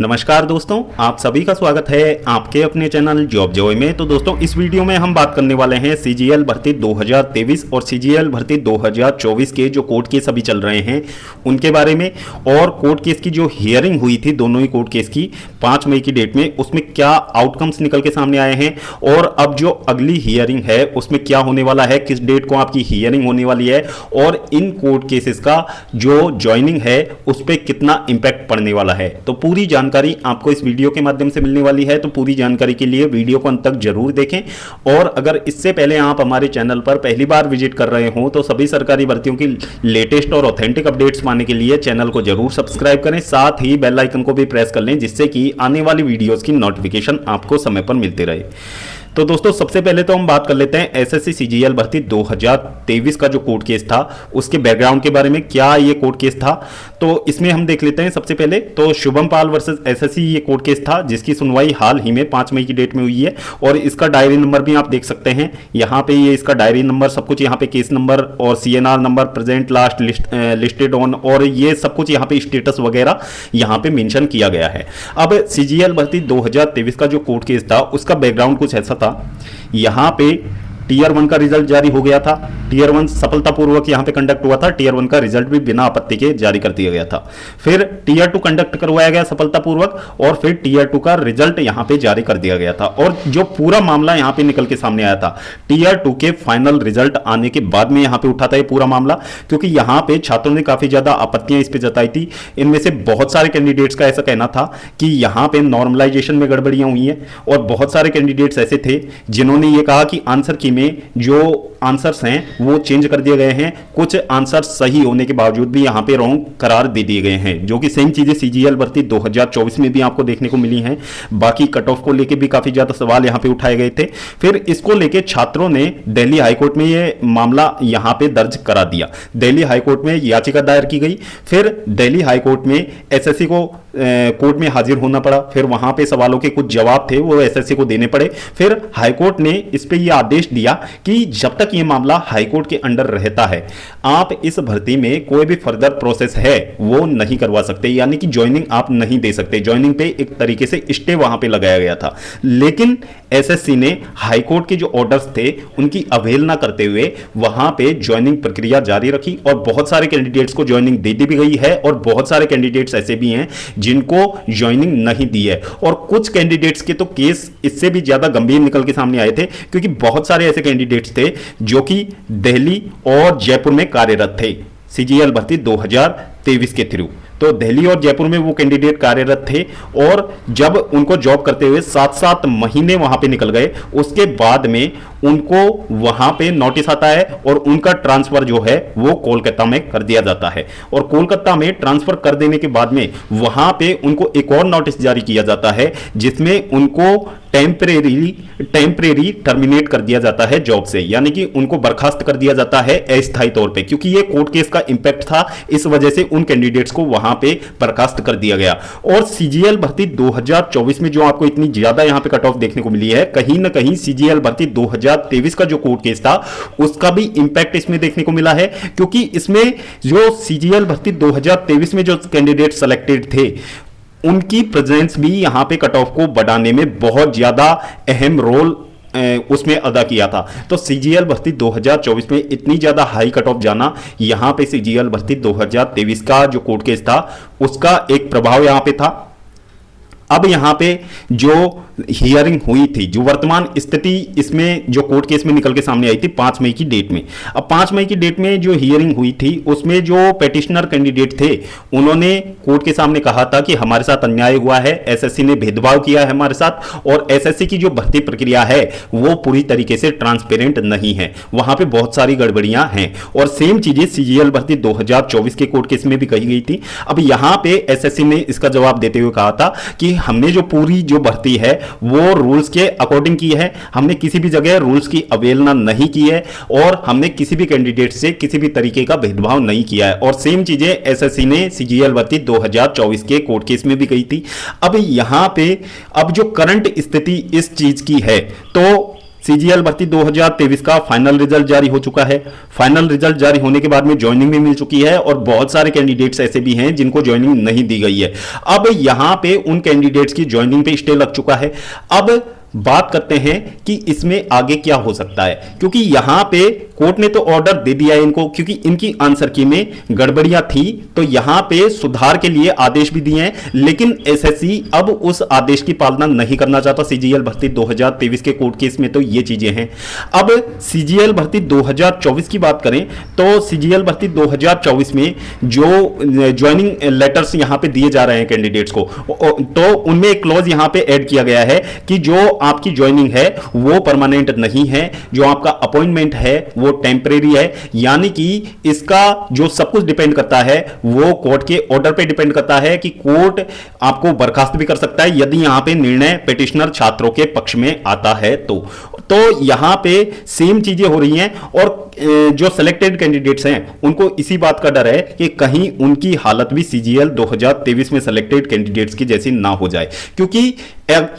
नमस्कार दोस्तों, आप सभी का स्वागत है आपके अपने चैनल जॉब जॉय में। तो दोस्तों, इस वीडियो में हम बात करने वाले हैं सीजीएल भर्ती 2023 और सीजीएल भर्ती 2024 के जो कोर्ट केस अभी चल रहे हैं उनके बारे में, और कोर्ट केस की जो हियरिंग हुई थी दोनों ही कोर्ट केस की 5 मई की डेट में, उसमें क्या आउटकम्स निकल के सामने आए हैं और अब जो अगली हियरिंग है उसमें क्या होने वाला है, किस डेट को आपकी हियरिंग होने वाली है और इन कोर्ट केसेस का जो ज्वाइनिंग है उस पर कितना इंपैक्ट पड़ने वाला है। तो पूरी जानकारी आपको इस वीडियो के माध्यम से मिलने वाली है। तो पूरी जानकारी के लिए वीडियो को अंत तक जरूर देखें, और अगर इससे पहले आप हमारे चैनल पर पहली बार विजिट कर रहे हो तो सभी सरकारी भर्तियों की लेटेस्ट और ऑथेंटिक अपडेट्स पाने के लिए चैनल को जरूर सब्सक्राइब करें, साथ ही बेल आइकन को भी प्रेस कर लें जिससे कि आने वाली वीडियोस की नोटिफिकेशन आपको समय पर मिलती रहे। तो दोस्तों, सबसे पहले तो हम बात कर लेते हैं एसएससी सीजीएल भर्ती 2023 का जो कोर्ट केस था उसके बैकग्राउंड के बारे में। क्या ये कोर्ट केस था, तो इसमें हम देख लेते हैं। सबसे पहले तो शुभम पाल वर्सेस एसएससी ये कोर्ट केस था जिसकी सुनवाई हाल ही में 5 मई की डेट में हुई है, और इसका डायरी नंबर भी आप देख सकते हैं यहाँ पे। ये इसका डायरी नंबर सब कुछ यहाँ पे, केस नंबर और CNR number, present last listed on, और ये सब कुछ यहाँ पे स्टेटस वगैरह यहाँ पे मेंशन किया गया है। अब सीजीएल भर्ती 2023 का जो कोर्ट केस था उसका बैकग्राउंड कुछ ऐसा था। यहां पे टीयर 1 का रिजल्ट जारी हो गया था। टीयर 1 सफलतापूर्वक यहां पे कंडक्ट हुआ था। टीयर 1 का रिजल्ट भी बिना आपत्ति के जारी कर दिया गया था। फिर टीयर 2 कंडक्ट करवाया गया सफलतापूर्वक, और फिर टीयर 2 का रिजल्ट यहां पे जारी कर दिया गया था। और जो पूरा मामला यहां पे निकल के सामने आया था, टीयर 2 के फाइनल रिजल्ट आने के बाद में यहां पे उठा था ये पूरा मामला, क्योंकि यहां पे छात्रों ने काफी ज्यादा आपत्तियां इस पे जताई थी। इनमें से बहुत सारे कैंडिडेट्स का ऐसा कहना था कि यहां पे नॉर्मलाइजेशन में गड़बड़ियां हुई हैं, और बहुत सारे कैंडिडेट्स ऐसे थे जिन्होंने ये कहा कि आंसर की में जो आंसर्स हैं वो चेंज कर दिए गए हैं। कुछ आंसर सही होने के बावजूद भी यहां पे रॉन्ग करार दे दिए गए हैं, जो कि सेम चीजें सीजीएल भर्ती 2024 में भी आपको देखने को मिली हैं। बाकी कट ऑफ को लेके भी काफी ज्यादा सवाल यहां पे उठाए गए थे। फिर इसको लेके छात्रों ने दिल्ली हाईकोर्ट में ये मामला यहां पे दर्ज करा दिया। दिल्ली हाईकोर्ट में याचिका दायर की गई। फिर दिल्ली हाईकोर्ट में एसएससी को कोर्ट में हाजिर होना पड़ा। फिर वहां पे सवालों के कुछ जवाब थे वो एसएससी को देने पड़े। फिर हाईकोर्ट ने इस पे ये आदेश दिया कि जब तक ये मामला हाईकोर्ट के अंडर रहता है, आप इस भर्ती में कोई भी फर्दर प्रोसेस है वो नहीं करवा सकते, यानी कि ज्वाइनिंग आप नहीं दे सकते। ज्वाइनिंग पे एक तरीके से स्टे वहां पे लगाया गया था। लेकिन एसएससी ने हाईकोर्ट के जो ऑर्डर्स थे उनकी अवहेलना करते हुए वहां पे ज्वाइनिंग प्रक्रिया जारी रखी, और बहुत सारे कैंडिडेट्स को ज्वाइनिंग दे दी भी गई है, और बहुत सारे कैंडिडेट्स ऐसे भी हैं जिनको ज्वाइनिंग नहीं दी है। और कुछ कैंडिडेट्स के तो केस इससे भी ज्यादा गंभीर निकल के सामने आए थे, क्योंकि बहुत सारे ऐसे कैंडिडेट्स थे जो कि दिल्ली और जयपुर में कार्यरत थे सीजीएल भर्ती 2023 के थ्रू। तो दिल्ली और जयपुर में वो कैंडिडेट कार्यरत थे, और जब उनको जॉब करते हुए 7-7 महीने वहां पे निकल गए, उसके बाद में उनको वहां पे नोटिस आता है और उनका ट्रांसफर जो है वो कोलकाता में कर दिया जाता है। और कोलकाता में ट्रांसफर कर देने के बाद में वहां पे उनको एक और नोटिस जारी किया जाता है जिसमें उनको टेम्परेरी टर्मिनेट कर दिया जाता है जॉब से, यानी कि उनको बर्खास्त कर दिया जाता है अस्थायी तौर पे, क्योंकि ये कोर्ट केस का इंपैक्ट था। इस वजह से उन कैंडिडेट्स को वहां पे बर्खास्त कर दिया गया। और सीजीएल भर्ती 2024 में जो आपको इतनी ज्यादा यहां पे कट ऑफ देखने को मिली है, कहीं ना कहीं सीजीएल भर्ती 2023 का जो कोर्ट केस था उसका भी इंपैक्ट इसमें देखने को मिला है, क्योंकि इसमें जो सीजीएल भर्ती 2023 में जो कैंडिडेट सेलेक्टेड थे उनकी प्रेजेंस भी यहां पे कट ऑफ को बढ़ाने में बहुत ज्यादा अहम रोल उसमें अदा किया था। तो सीजीएल भर्ती 2024 में इतनी ज्यादा हाई कट ऑफ जाना, यहां पे सीजीएल भर्ती 2023 का जो कोर्ट केस था उसका एक प्रभाव यहां पे था। अब यहां पे जो हियरिंग हुई थी, जो वर्तमान स्थिति इसमें जो कोर्ट केस में निकल के सामने आई थी 5 मई की डेट में। अब 5 मई की डेट में जो हियरिंग हुई थी उसमें जो पेटिशनर कैंडिडेट थे उन्होंने कोर्ट के सामने कहा था कि हमारे साथ अन्याय हुआ है, एसएससी ने भेदभाव किया है हमारे साथ, और एसएससी की जो भर्ती प्रक्रिया है वो पूरी तरीके से ट्रांसपेरेंट नहीं है, वहां पे बहुत सारी गड़बड़ियां हैं। और सेम चीजें सीजीएल भर्ती 2024 के कोर्ट केस में भी कही गई थी। अब यहां पे एसएससी ने इसका जवाब देते हुए कहा था कि हमने जो पूरी जो भर्ती है वो रूल्स के अकॉर्डिंग की है, हमने किसी भी जगह रूल्स की अवहेलना नहीं की है, और हमने किसी भी कैंडिडेट से किसी भी तरीके का भेदभाव नहीं किया है। और सेम चीजें एसएससी ने सीजीएल भर्ती 2024 के कोर्ट केस में भी कही थी। अब यहां पे अब जो करंट स्थिति इस चीज की है, तो सीजीएल भर्ती 2023 का फाइनल रिजल्ट जारी हो चुका है। फाइनल रिजल्ट जारी होने के बाद में ज्वाइनिंग भी मिल चुकी है और बहुत सारे कैंडिडेट्स ऐसे भी हैं जिनको ज्वाइनिंग नहीं दी गई है। अब यहां पे उन कैंडिडेट्स की ज्वाइनिंग पे स्टे लग चुका है। अब बात करते हैं कि इसमें आगे क्या हो सकता है, क्योंकि यहां पे कोर्ट ने तो ऑर्डर दे दिया है इनको, क्योंकि इनकी आंसर की में गड़बड़ियां थी तो यहां पे सुधार के लिए आदेश भी दिए हैं, लेकिन एसएससी अब उस आदेश की पालना नहीं करना चाहता। सीजीएल भर्ती 2023 के कोर्ट केस में तो ये चीजें हैं। अब सीजीएल भर्ती 2024 की बात करें तो सीजीएल भर्ती 2024 में जो ज्वाइनिंग लेटर्स यहां पे दिए जा रहे हैं कैंडिडेट्स को, तो उनमें एक क्लॉज यहां पे ऐड किया गया है कि जो आपकी ज्वाइनिंग है वो परमानेंट नहीं है, जो आपका अपॉइंटमेंट है वो टेम्परेरी है। यानी कि इसका जो सब कुछ डिपेंड करता है वो कोर्ट के ऑर्डर पे डिपेंड करता है कि कोर्ट आपको बर्खास्त भी कर सकता है यदि यहां पे निर्णय पिटिशनर छात्रों के पक्ष में आता है तो यहां पे सेम चीजें हो रही हैं और जो सिलेक्टेड कैंडिडेट्स हैं उनको इसी बात का डर है कि कहीं उनकी हालत भी सीजीएल 2023 में सिलेक्टेड कैंडिडेट्स की जैसी ना हो जाए, क्योंकि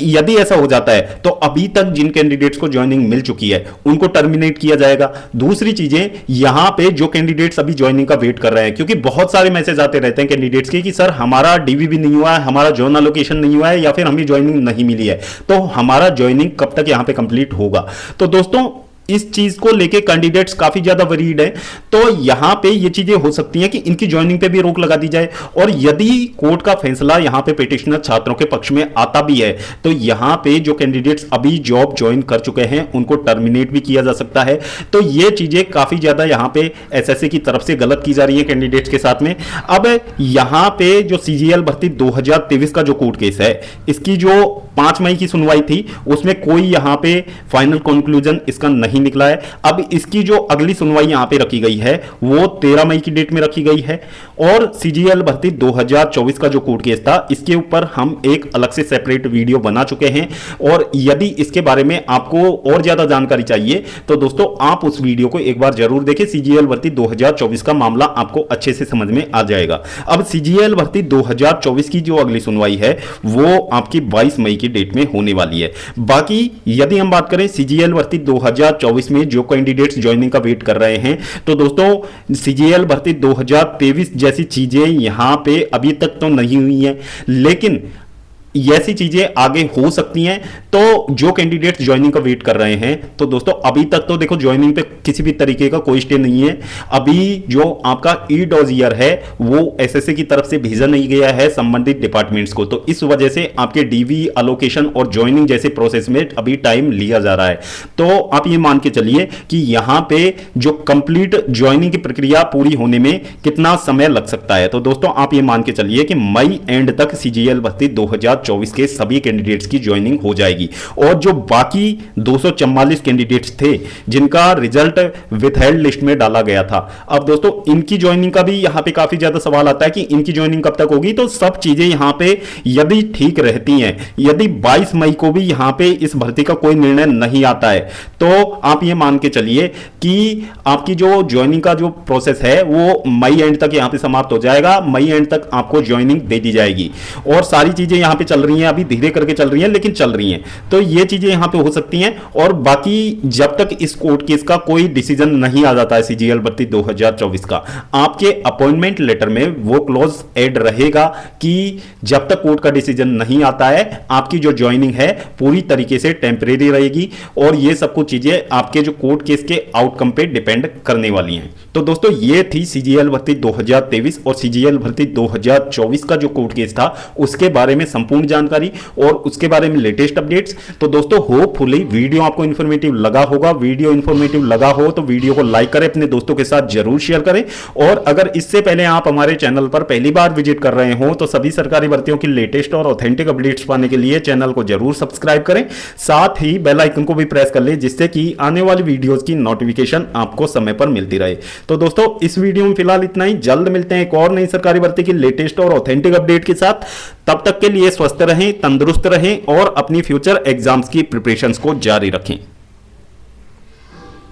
यदि ऐसा हो जाता है तो अभी तक जिन कैंडिडेट्स को ज्वाइनिंग मिल चुकी है उनको टर्मिनेट किया जाएगा। दूसरी चीजें, यहां पे जो कैंडिडेट्स अभी ज्वाइनिंग का वेट कर रहे हैं, क्योंकि बहुत सारे मैसेज आते रहते हैं कैंडिडेट्स के कि सर हमारा डीवी भी नहीं हुआ है, हमारा जोन एलोकेशन नहीं हुआ है या फिर हमें ज्वाइनिंग नहीं मिली है, तो हमारा ज्वाइनिंग कब तक यहां पे कंप्लीट होगा। तो दोस्तों इस चीज को लेके कैंडिडेट्स काफी ज्यादा वरीड है, तो यहां पे ये चीजें हो सकती हैं कि इनकी ज्वाइनिंग पे भी रोक लगा दी जाए। और यदि कोर्ट का फैसला यहां पे पिटिशनर छात्रों के पक्ष में आता भी है तो यहां पे जो कैंडिडेट्स अभी जॉब ज्वाइन कर चुके हैं उनको टर्मिनेट भी किया जा सकता है। तो ये चीजें काफी ज्यादा यहां पे एसएससी की तरफ से गलत की जा रही है कैंडिडेट्स के साथ में। अब यहां पे जो सीजीएल भर्ती 2023 का जो कोर्ट केस है, इसकी जो 5 मई की सुनवाई थी उसमें कोई यहां पे फाइनल कंक्लूजन इसका नहीं निकला है। अब इसकी जो अगली सुनवाई यहां पे रखी गई है वो 13 मई की डेट में रखी गई है और सीजीएल भर्ती 2024 का जो कोर्ट केस था इसके ऊपर हम एक अलग से सेपरेट वीडियो बना चुके हैं और यदि इसके बारे में आपको और ज्यादा जानकारी चाहिए तो दोस्तों आप उस वीडियो को एक बार जरूर देखें। सीजीएल भर्ती 2024 का मामला आपको अच्छे से समझ में आ जाएगा। अब सीजीएल भर्ती 2024 की जो अगली सुनवाई है वो आपकी 22 मई की डेट में होने वाली है। बाकी यदि हम बात करें सीजीएल भर्ती 2024 में जो कैंडिडेट्स ज्वाइनिंग का वेट कर रहे हैं, तो दोस्तों सीजीएल भर्ती 2023 जैसी चीजें यहां पे अभी तक तो नहीं हुई हैं, लेकिन ऐसी चीजें आगे हो सकती हैं। तो जो कैंडिडेट्स ज्वाइनिंग का वेट कर रहे हैं तो दोस्तों अभी तक तो देखो ज्वाइनिंग पे किसी भी तरीके का कोई स्टे नहीं है। अभी जो आपका ई-डॉजियर है वो एसएससी की तरफ से भेजा नहीं गया है संबंधित डिपार्टमेंट्स को, तो इस वजह से आपके डीवी अलोकेशन और ज्वाइनिंग जैसे प्रोसेस में अभी टाइम लिया जा रहा है। तो आप ये मान के चलिए कि यहां पे जो कंप्लीट ज्वाइनिंग की प्रक्रिया पूरी होने में कितना समय लग सकता है। तो दोस्तों आप ये मान के चलिए कि मई एंड तक सीजीएल भर्ती 2024 के सभी कैंडिडेट्स की ज्वाइनिंग हो जाएगी और जो बाकी 244 कैंडिडेट्स थे जिनका रिजल्ट विथहेल्ड लिस्ट में डाला गया था, अब दोस्तों इनकी ज्वाइनिंग का भी यहां पे काफी ज्यादा सवाल आता है कि इनकी ज्वाइनिंग कब तक होगी। तो सब चीजें यहां पे यदि ठीक रहती हैं, यदि 22 मई को भी यहां पे इस भर्ती का कोई निर्णय नहीं आता है तो आप ये मान के चलिए कि आपकी जो ज्वाइनिंग का जो प्रोसेस है वो मई एंड तक यहां पे समाप्त हो जाएगा। मई एंड तक आपको ज्वाइनिंग दे दी जाएगी और सारी चीजें यहां पे चल रही हैं, अभी धीरे करके चल रही हैं लेकिन चल रही हैं। तो ये चीजें यहां पे हो सकती हैं और बाकी जब तक इस कोर्ट केस का कोई डिसीजन नहीं आ जाता है सीजीएल भर्ती 2024 का, आपके अपॉइंटमेंट लेटर में वो क्लॉज ऐड रहेगा कि जब तक कोर्ट का डिसीजन नहीं आता है आपकी जो ज्वाइनिंग है पूरी तरीके से टेम्परेरी रहेगी और ये सब कुछ चीजें आपके जो कोर्ट केस के आउटकम पे डिपेंड करने वाली हैं। तो दोस्तों ये थी सीजीएल भर्ती 2023 और सीजीएल भर्ती 2024 का जो कोर्ट केस था उसके बारे में संपूर्ण जानकारी और उसके बारे में लेटेस्ट अपडेट्स। तो दोस्तों होपफुली वीडियो आपको इंफॉर्मेटिव लगा होगा। वीडियो इंफॉर्मेटिव लगा हो तो वीडियो को लाइक करें, अपने दोस्तों के साथ जरूर शेयर करें और अगर इससे पहले आप हमारे चैनल पर पहली बार विजिट कर रहे हो तो सभी सरकारी भर्तियों की लेटेस्ट और ऑथेंटिक अपडेट्स पाने के लिए चैनल को जरूर सब्सक्राइब करें, साथ ही बेल आइकन को भी प्रेस कर लें जिससे कि आने वाली वीडियोस की नोटिफिकेशन आपको समय पर मिलती रहे। तो दोस्तों इस वीडियो में फिलहाल इतना ही, जल्द मिलते हैं एक और नई सरकारी भर्ती की लेटेस्ट और ऑथेंटिक अपडेट के साथ। तब तक के लिए स्वस्थ रहें, तंदुरुस्त रहें और अपनी फ्यूचर एग्जाम्स की प्रिपरेशंस को जारी रखें।